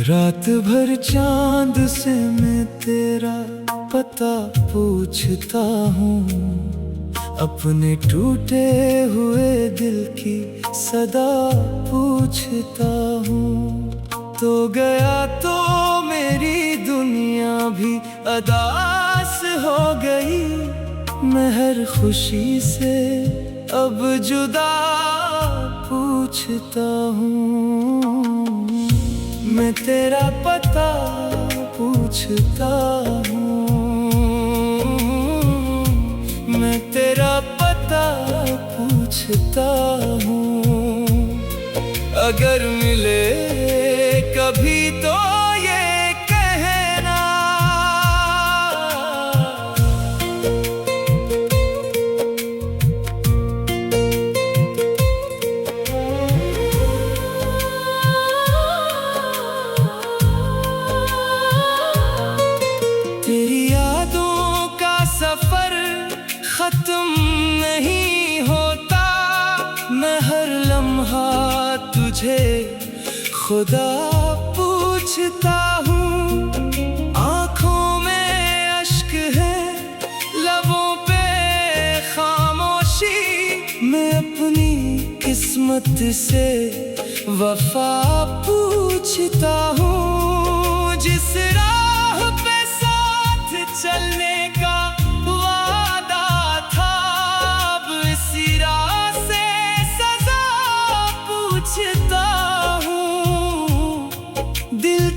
रात भर चांद से मैं तेरा पता पूछता हूँ, अपने टूटे हुए दिल की सदा पूछता हूँ। तो गया तो मेरी दुनिया भी अदास हो गई, मैं हर खुशी से अब जुदा पूछता हूँ। मैं तेरा पता पूछता हूँ, मैं तेरा पता पूछता हूँ। अगर मिले कभी तो ये कहना, सफर खत्म नहीं होता, मैं हर लम्हा तुझे खुदा पूछता हूँ। आँखों में अश्क है, लबों पे खामोशी, मैं अपनी किस्मत से वफा पूछता हूँ। जिस राह पे साथ चलने का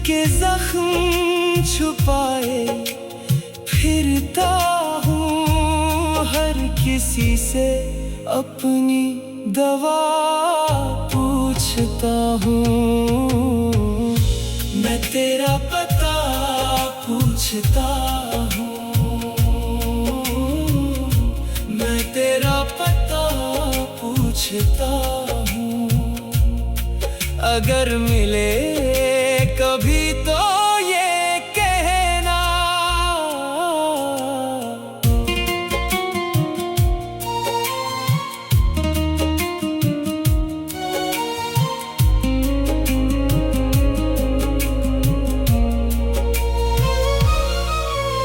के जख्म छुपाए फिरता हूँ, हर किसी से अपनी दवा पूछता हूँ। मैं तेरा पता पूछता हूँ, मैं तेरा पता पूछता हूँ। अगर मिले कभी तो ये कहना,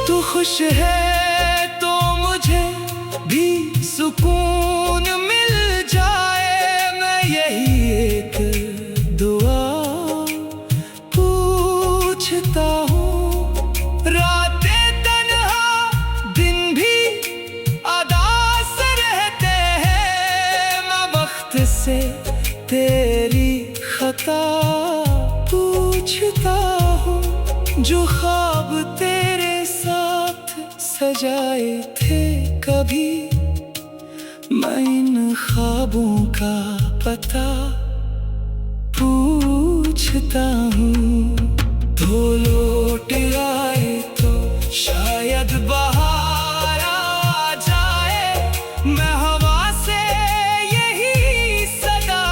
तू खुश है तो मुझे भी सुकून मिल जाए। मैं यही एक दुआ पूछता हूँ। रातें तन्हा दिन भी अदास रहते हैं, मैं वक्त से तेरी खता पूछता हूँ। जो ख्वाब तेरे साथ सजाए थे कभी, मैं इन ख्वाबों का पता पूछता हूँ। तो लौट आए तो शायद बाहर आ जाए, मैं हवा से यही सदा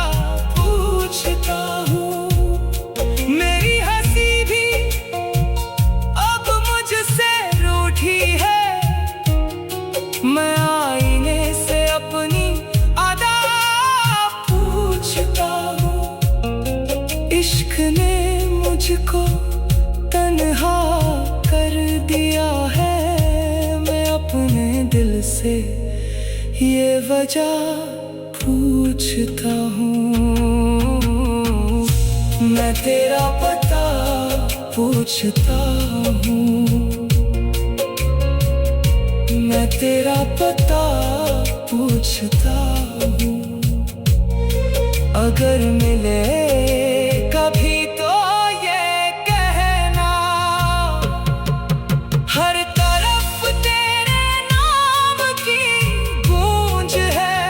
पूछता हूँ। मेरी हंसी भी अब मुझसे रूठी है, मैं आईने से अपनी अदा पूछता हूँ। इश्क ने मुझको तन्हा कर दिया है, मैं अपने दिल से ये वजह पूछता हूँ। मैं तेरा पता पूछता हूँ, मैं तेरा पता पूछता हूँ। अगर मिले कभी तो ये कहना, हर तरफ तेरे नाम की गूंज है,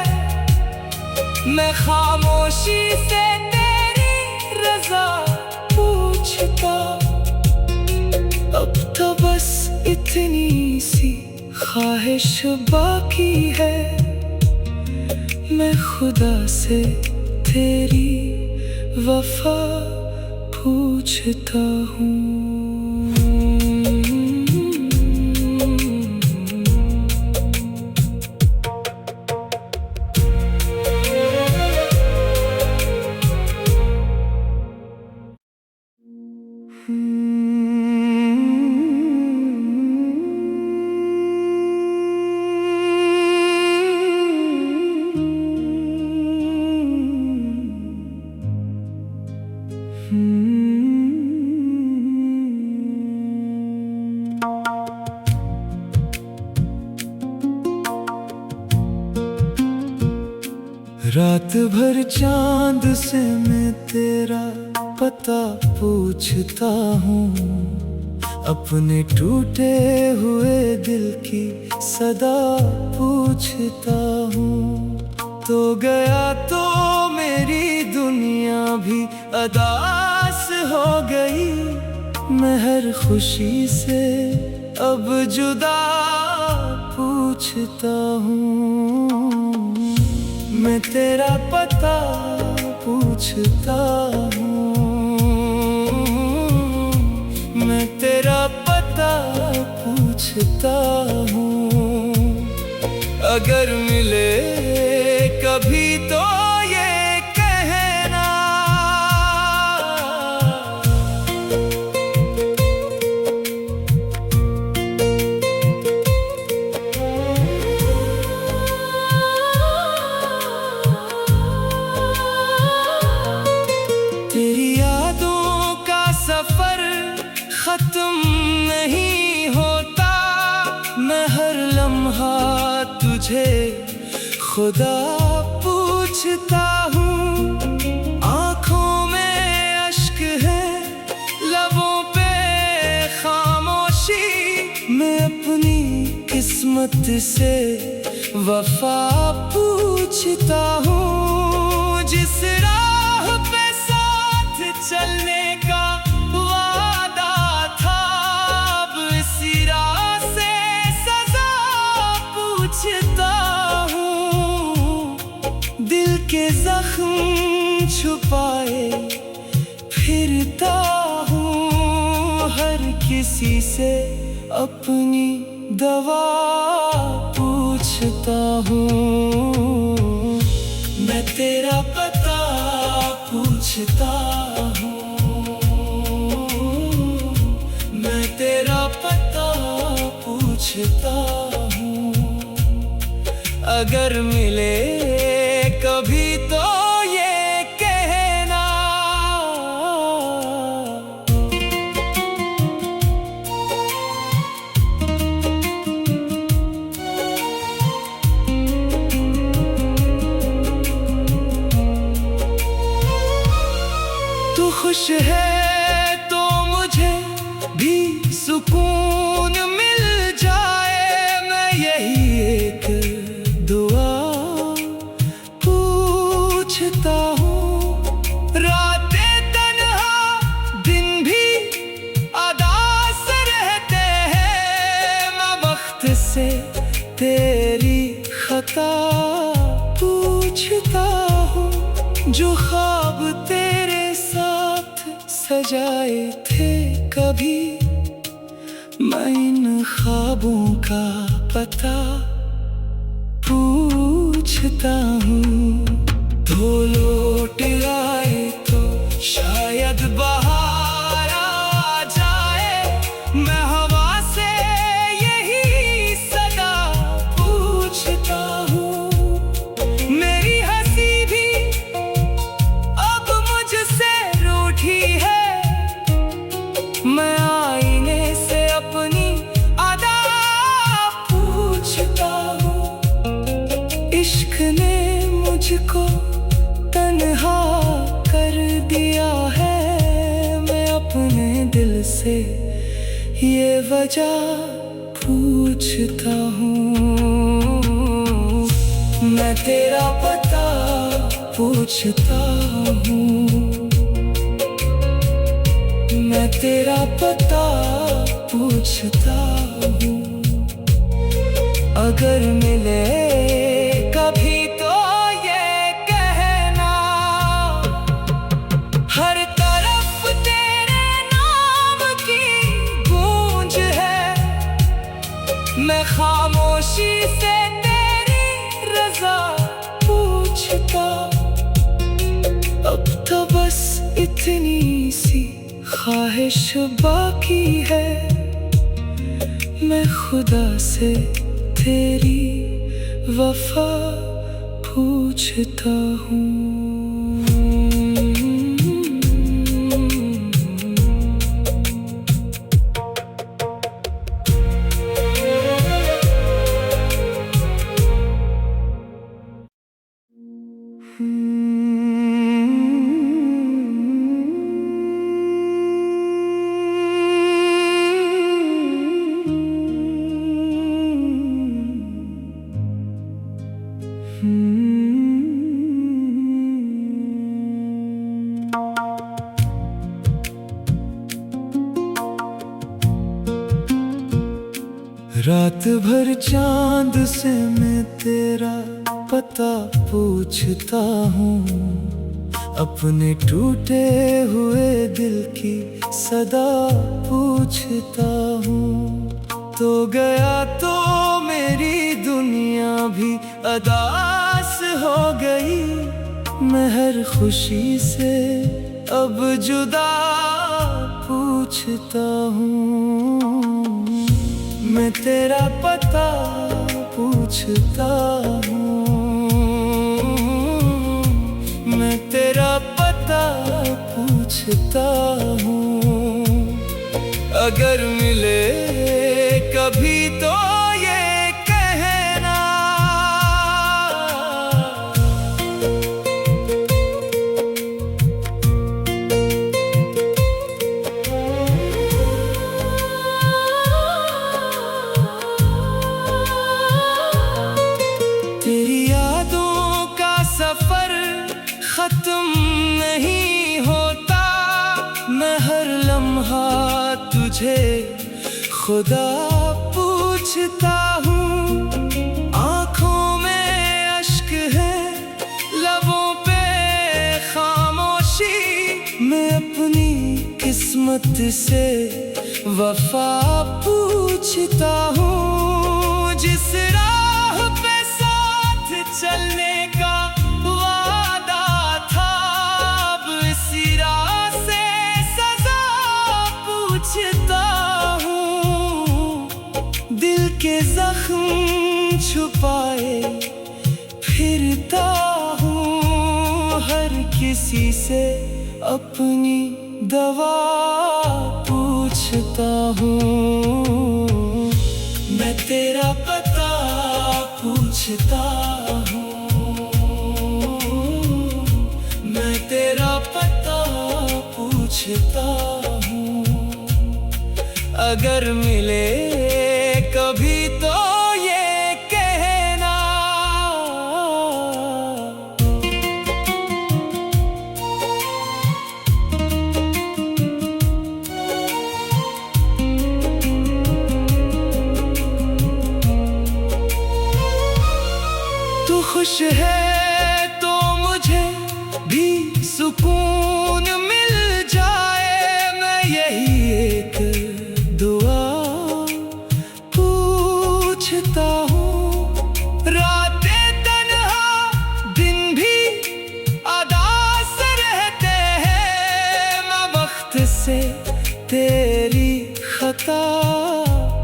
मैं खामोशी से तेरी रजा पूछता। अब तो बस इतनी सी ख्वाहिश बाकी है, मैं खुदा से तेरी वफा पूछता हूँ। रात भर चांद से मैं तेरा पता पूछता हूँ, अपने टूटे हुए दिल की सदा पूछता हूँ। तो गया तो मेरी दुनिया भी अदास हो गई, मैं हर खुशी से अब जुदा पूछता हूँ। मैं तेरा पता पूछता हूँ, मैं तेरा पता पूछता हूँ। अगर मिले कभी तो ये कहना, तेरी यादों का सफर खत्म नहीं होता, मैं हर लम्हा तुझे खुदा पूछता हूँ। आँखों में अश्क है, लबों पे खामोशी, मैं अपनी किस्मत से वफा पूछता हूँ। जिस राह पे साथ चलने का वादा था, अब इसी राह से सजा पूछता हूँ। दिल के जख्म छुपाए फिरता हूँ, हर किसी से अपनी दवा पूछता हूँ। मैं तेरा पता पूछता हूँ, मैं तेरा पता पूछता हूँ। अगर मिले कभी तो ये कहना, तू खुश है तो मुझे भी सुकून मिल जाए, मैं यही एक दुआ पूछता हूँ। रातें तन्हा दिन भी अदास रहते हैं, मैं वक्त से तेरी खता पूछता हूँ। जो ख्वाब तेरे साथ सजाए थे कभी, मैं इन ख्वाबों का पता पूछता हूँ। धो लौट आए तो शायद बहार आ जाए, मैं हवा से यही सदा पूछता हूँ। मेरी हंसी भी अब मुझसे रूठी है, मैं आईने से अपनी अदा पूछता हूँ। इश्क ने मुझको तन्हा कर दिया है, मैं अपने दिल से ये वजह पूछता हूँ। मैं तेरा पता पूछता हूँ, मैं तेरा पता पूछता हूँ। अगर मिले कभी तो ये कहना, हर तरफ तेरे नाम की गूंज है। मैं खामोशी से तेरी रजा पूछता, अब तो बस इतनी सी ख्वाहिश बाकी है। मैं खुदा से तेरी वफा पूछता हूँ। रात भर चांद से मैं तेरा पता पूछता हूँ, अपने टूटे हुए दिल की सदा पूछता हूँ। तो गया तो मेरी दुनिया भी अदास हो गई, मैं हर खुशी से अब जुदा पूछता हूँ। मैं तेरा पता पूछता हूँ, मैं तेरा पता पूछता हूँ। अगर मिले कभी तो ये कहना, सफर खत्म नहीं होता। मैं हर लम्हा तुझे खुदा पूछता हूँ। आँखों में अश्क है, लबों पे खामोशी, मैं अपनी किस्मत से वफा पूछता हूँ। जिस राह पे साथ चलने का के जख्म छुपाए फिरता हूँ, हर किसी से अपनी दवा पूछता हूँ। मैं तेरा पता पूछता हूँ, मैं तेरा पता पूछता हूँ। अगर मिले कभी तो ये कहना, तू खुश है तो मुझे भी सुकून मिल जाए। मैं यही एक दुआ पूछता हूँ। रातें तन्हा दिन भी अदास रहते हैं, मैं वक्त से तेरी खता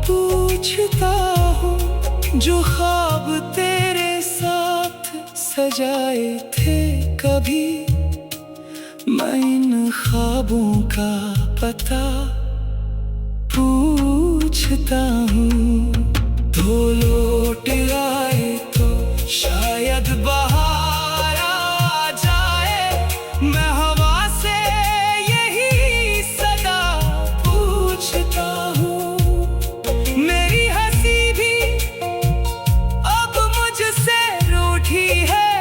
पूछता हूँ। जो ख्वाब तेरे साथ सजाए थे कभी, मैं इन ख्वाबों का पता पूछता हूँ। धो लौट आए तो शायद बाहर आ जाए, मैं हवा से यही सदा पूछता हूँ। मेरी हंसी भी अब मुझसे रूठी है,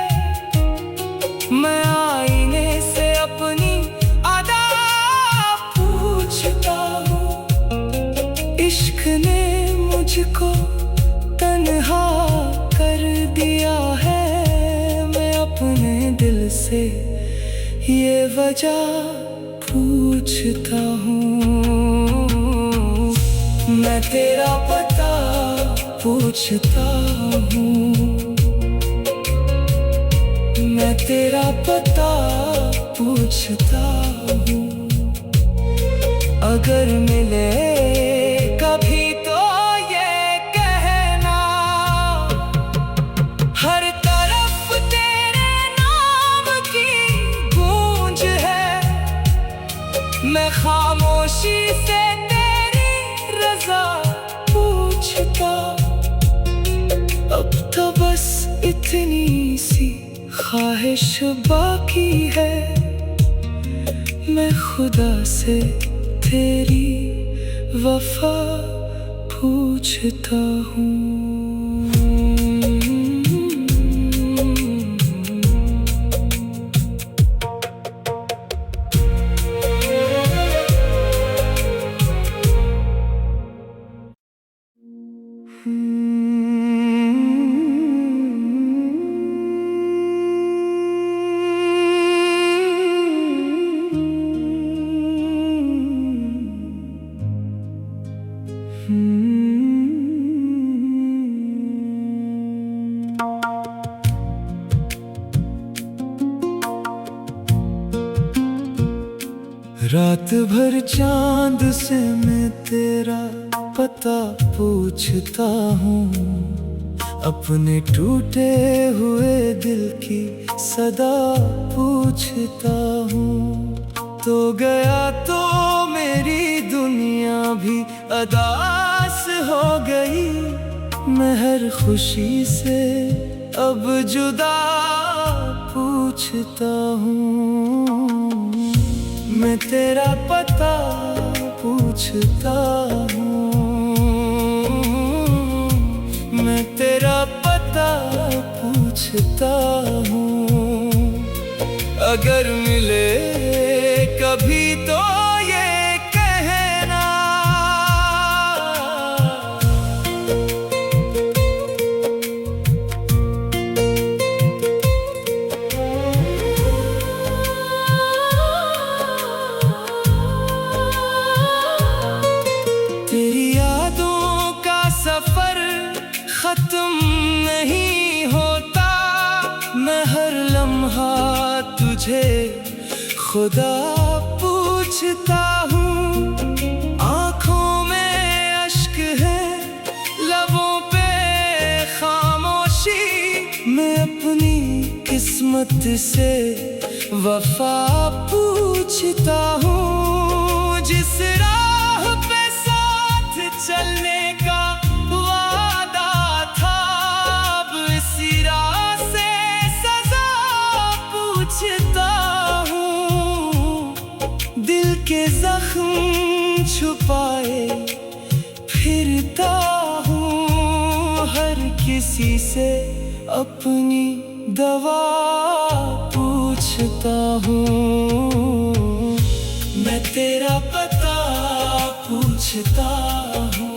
मैं आईने से अपनी अदा पूछता हूँ। इश्क ने मुझको ये वजह पूछता हूँ। मैं तेरा पता पूछता हूँ। मैं तेरा पता पूछता हूँ। अगर मिले कभी तो ये कहना, हर तरफ तेरे नाम की गूंज है। मैं खामोशी से तेरी रजा पूछता। अब तो बस इतनी सी ख्वाहिश बाकी है, मैं खुदा से तेरी वफा पूछता हूँ। रात भर चांद से मैं तेरा पता पूछता हूँ। अपने टूटे हुए दिल की सदा पूछता हूँ। तो गया तो मेरी दुनिया भी अदास हो गई। मैं हर खुशी से अब जुदा पूछता हूँ। मैं तेरा पता पूछता हूँ। मैं तेरा पता पूछता हूँ। अगर मिले कभी तो ये कहना, तेरी यादों का सफर खत्म नहीं होता। मैं हर लम्हा तुझे खुदा पूछता हूँ। आँखों में अश्क है, लबों पे खामोशी। मैं अपनी किस्मत से वफा पूछता हूँ। जिस राह पे चलने का वादा था, अब इसी राह से सजा पूछता हूँ। दिल के जख्म छुपाए फिरता हूँ। हर किसी से अपनी दवा पूछता हूँ। मैं तेरा पता पूछता हूँ।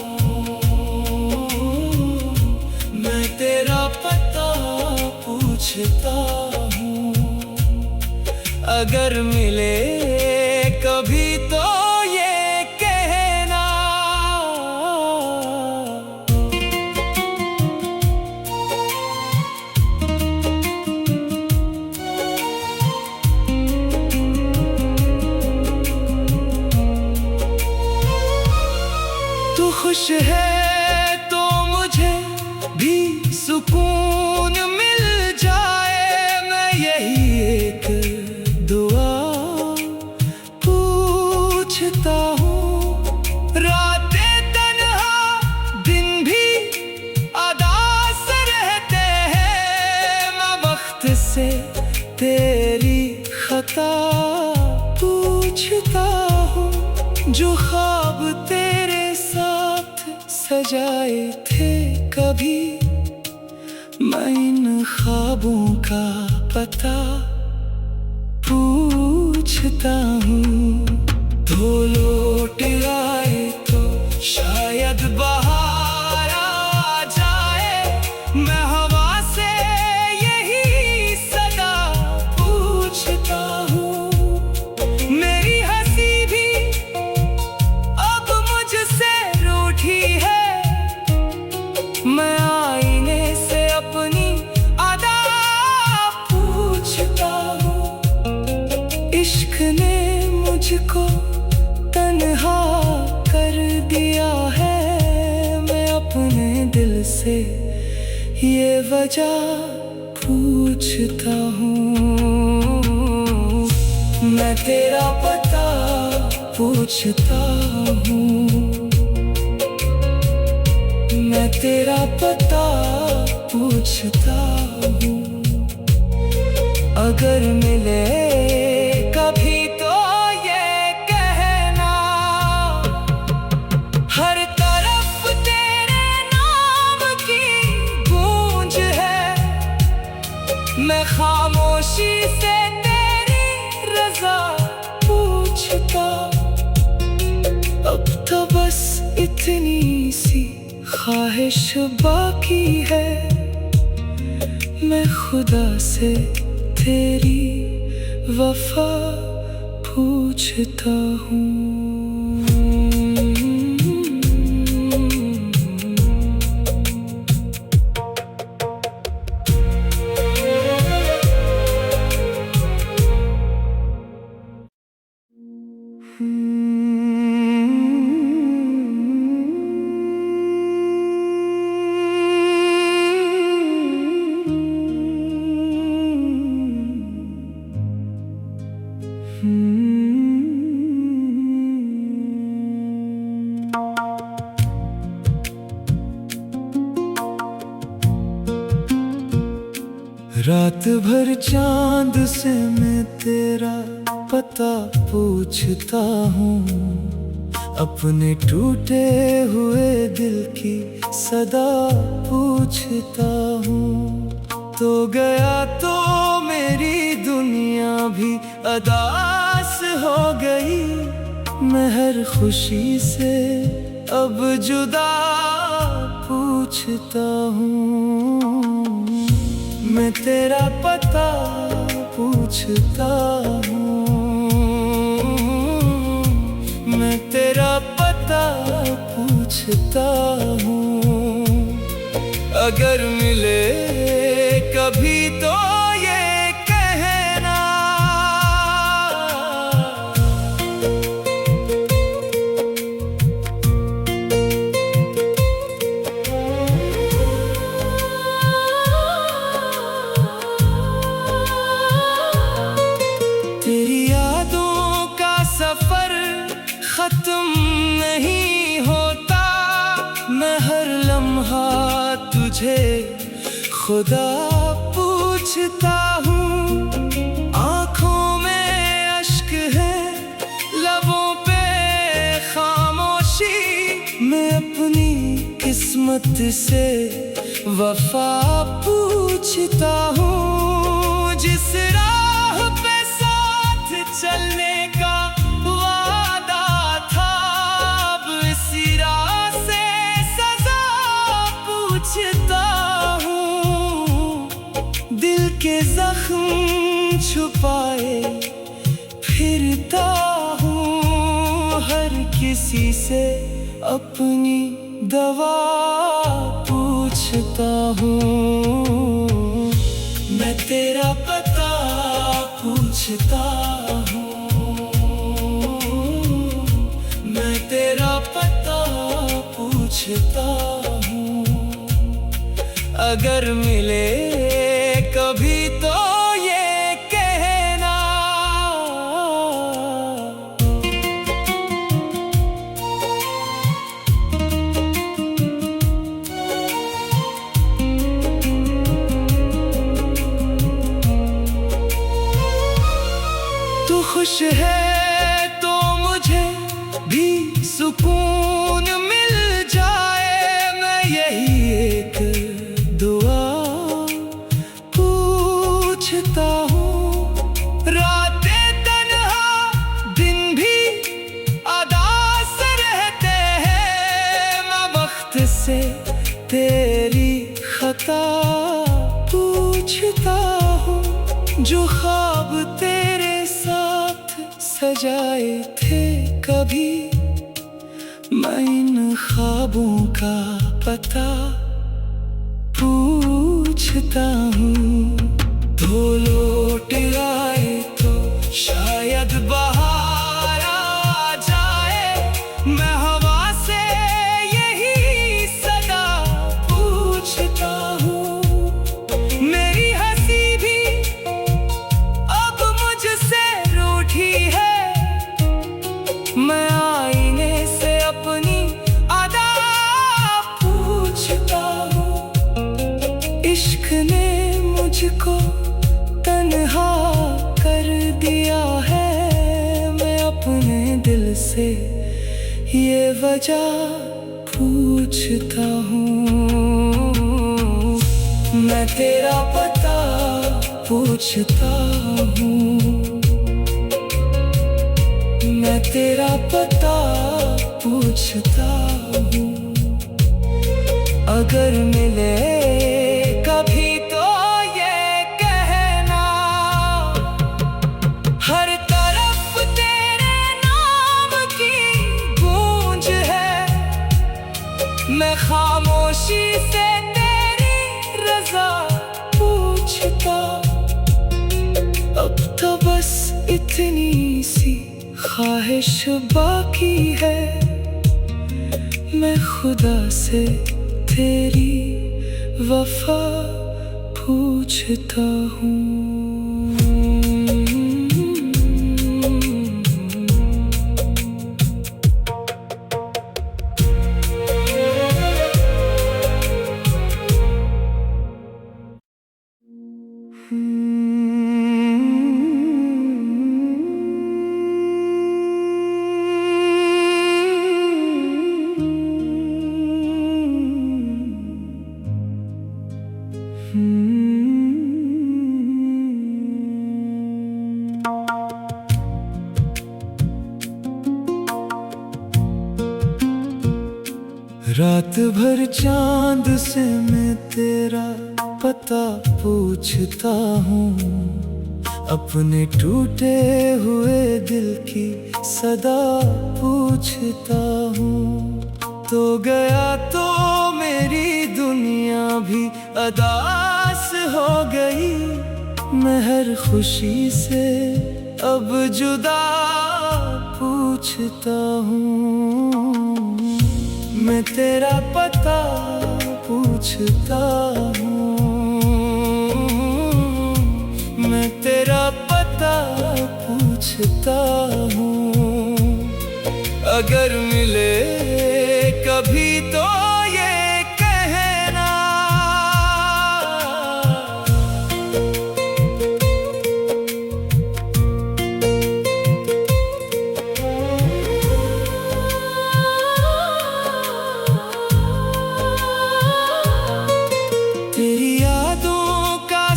मैं तेरा पता पूछता हूँ। अगर मिले कभी तो ये कहना, तू खुश है तो मुझे भी सुकून मिल जाए। मैं यही एक दुआ पूछता हूँ। रातें तन्हा दिन भी अदास रहते हैं। मैं वक्त से तेरी खता पूछता हूँ। जो ख्वाब तेरे साथ सजाए थे कभी, मैं इन ख्वाबों का पता पूछता हूँ। तो लौट आए तो शायद बाहर आ जाए। मैं हवा से यही सदा पूछता हूँ। मैं आईने से अपनी अदा पूछता हूँ। इश्क ने मुझको तन्हा कर दिया है, मैं अपने दिल से ये वजह पूछता हूँ। मैं तेरा पता पूछता हूँ, मैं तेरा पता पूछता हूँ। अगर मिले कभी तो ये कहना, हर तरफ तेरे नाम की गूंज है। मैं खामोशी से तेरी रजा पूछता, अब तो बस इतनी सी ख्वाहिश बाकी है। मैं खुदा से तेरी वफा पूछता हूँ। रात भर चांद से मैं तेरा पता पूछता हूँ, अपने टूटे हुए दिल की सदा पूछता हूँ। तो गया तो मेरी दुनिया भी अदास हो गई, मैं हर खुशी से अब जुदा पूछता हूँ। मैं तेरा पता पूछता हूँ, मैं तेरा पता पूछता हूँ। अगर मिले कभी तो ये कहना, तेरी यादों का सफर खत्म नहीं होता। मैं हर लम्हा तुझे खुदा पूछता हूँ। आँखों में अश्क है, लबों पे खामोशी, मैं अपनी किस्मत से वफा पूछता हूँ। जिस राह पे चलने का वादा था, अब इसी राह से सजा पूछता हूँ। दिल के जख्म छुपाए फिरता हूँ, हर किसी से अपनी दवा पूछता हूँ। मैं तेरा पता पूछता हूँ, मैं तेरा पता पूछता हूँ। अगर मिले कभी तो ये कहना, तू खुश है तो मुझे भी सुकून मिल जाए। मैं यही एक दुआ पूछता हूँ। रातें तन्हा दिन भी अदास रहते हैं, मैं वक्त से तेरी खता पूछता हूँ। जो ख्वाब तेरे साथ सजाए थे कभी, मैं इन ख्वाबों का पता पूछता हूँ। तो लौट आए तो शायद बाहर आ जाए, मैं हवा से यही सदा पूछता हूँ। मेरी हंसी भी अब मुझसे रूठी है, मैं आईने से अपनी अदा पूछता हूँ। इश्क ने मुझको तन्हा कर दिया है, मैं अपने दिल से ये वजह पूछता हूँ। मैं तेरा पता पूछता हूँ, मैं तेरा पता पूछता हूँ। अगर मिले कभी तो ये कहना, हर तरफ तेरे नाम की गूंज है, मैं खामोशी से तेरी रजा पूछता। अब तो बस इतनी सी ख्वाहिश बाकी है, मैं खुदा से तेरी वफा पूछता हूँ। रात भर चांद से मैं तेरा पता पूछता हूँ, अपने टूटे हुए दिल की सदा पूछता हूँ। तो गया तो मेरी दुनिया भी अदास हो गई, मैं हर खुशी से अब जुदा पूछता हूँ। मैं तेरा पता पूछता हूँ, मैं तेरा पता पूछता हूँ। अगर मिले कभी तो ये कहना,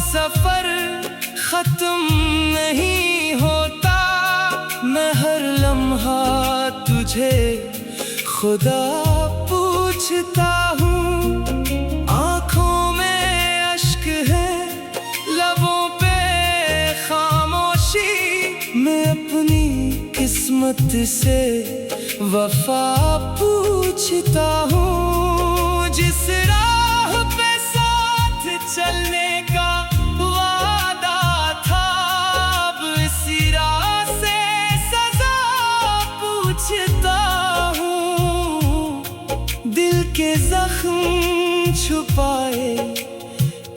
सफर खत्म नहीं होता, मैं हर लम्हा तुझे खुदा पूछता हूँ। आँखों में अश्क है, लबों पे खामोशी, मैं अपनी किस्मत से वफा पूछता हूँ। जिस राह पे साथ चलने का के जख्म छुपाए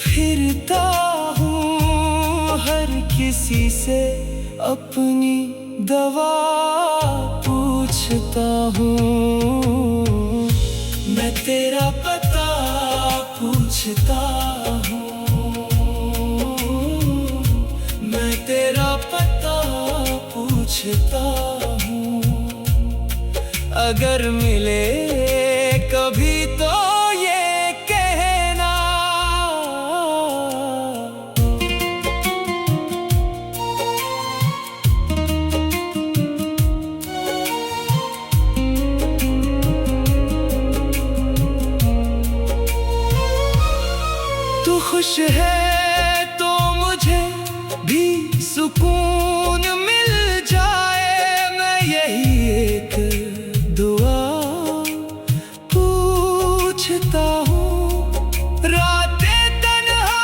फिरता हूँ, हर किसी से अपनी दवा पूछता हूँ। मैं तेरा पता पूछता हूँ, मैं तेरा पता पूछता हूँ। अगर मिले कभी तो ये कहना, तू खुश है तो मुझे भी सुकून मिल जाए, मैं यही एक दुआ पूछता हूँ। रातें तन्हा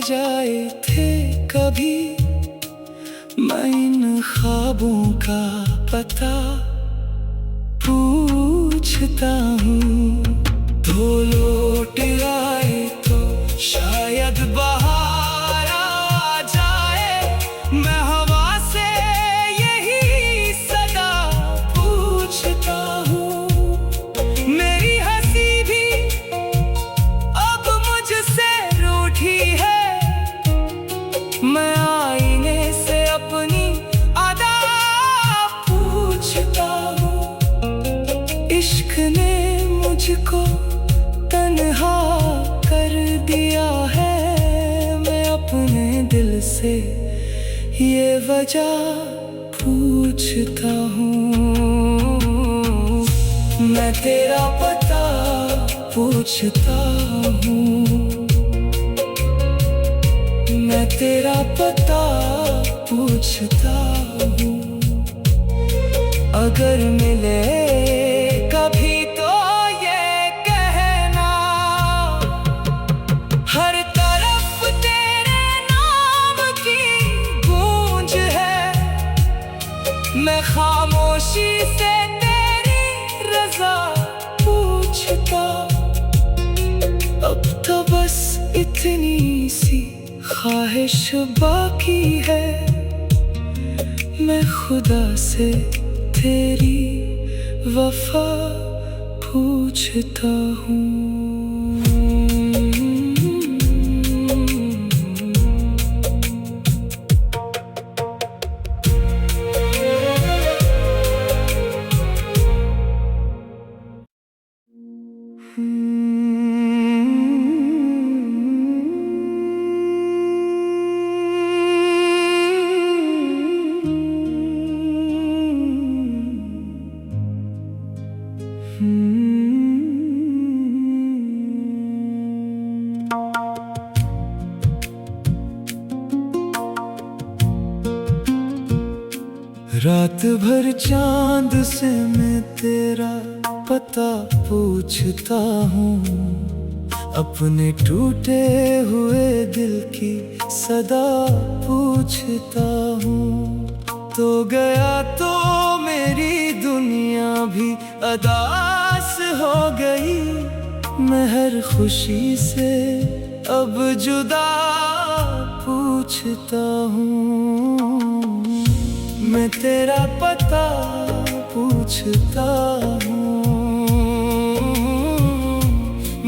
सजाए थे कभी, मैं इन ख्वाबों का पता पूछता हूँ। तो लौट आए तो शायद बाहर आ जाए, मैं हवा से यही सदा पूछता हूँ। मेरी हंसी भी अब मुझसे रूठी है, मैं आईने से अपनी अदा पूछता हूँ। इश्क ने मुझको तन्हा कर दिया है, मैं अपने दिल से ये वजह पूछता हूँ। मैं तेरा पता पूछता हूँ, मैं तेरा पता पूछता हूँ। अगर मिले कभी तो ये कहना, हर तरफ तेरे नाम की गूंज है, मैं खामोशी से तेरी रजा पूछता। अब तो बस इतनी सी ख्वाहिश बाकी है, मैं खुदा से तेरी वफा पूछता हूँ। रात भर चांद से मैं तेरा पता पूछता हूँ, अपने टूटे हुए दिल की सदा पूछता हूँ। तो गया तो मेरी दुनिया भी अदास हो गई, मैं हर खुशी से अब जुदा पूछता हूँ। मैं तेरा पता पूछता हूँ,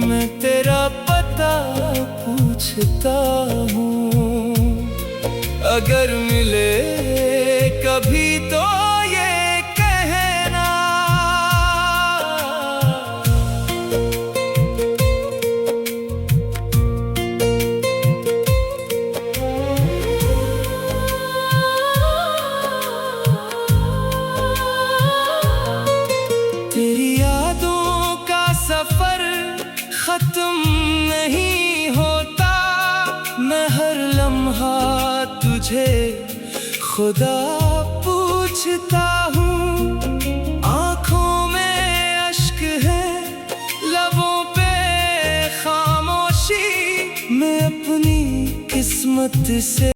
मैं तेरा पता पूछता हूँ। अगर मिले कभी तो ये कहना, तेरी यादों का सफर खत्म नहीं होता, मैं हर लम्हा तुझे खुदा पूछता हूँ। आँखों में अश्क है, लबों पे खामोशी, मैं अपनी किस्मत से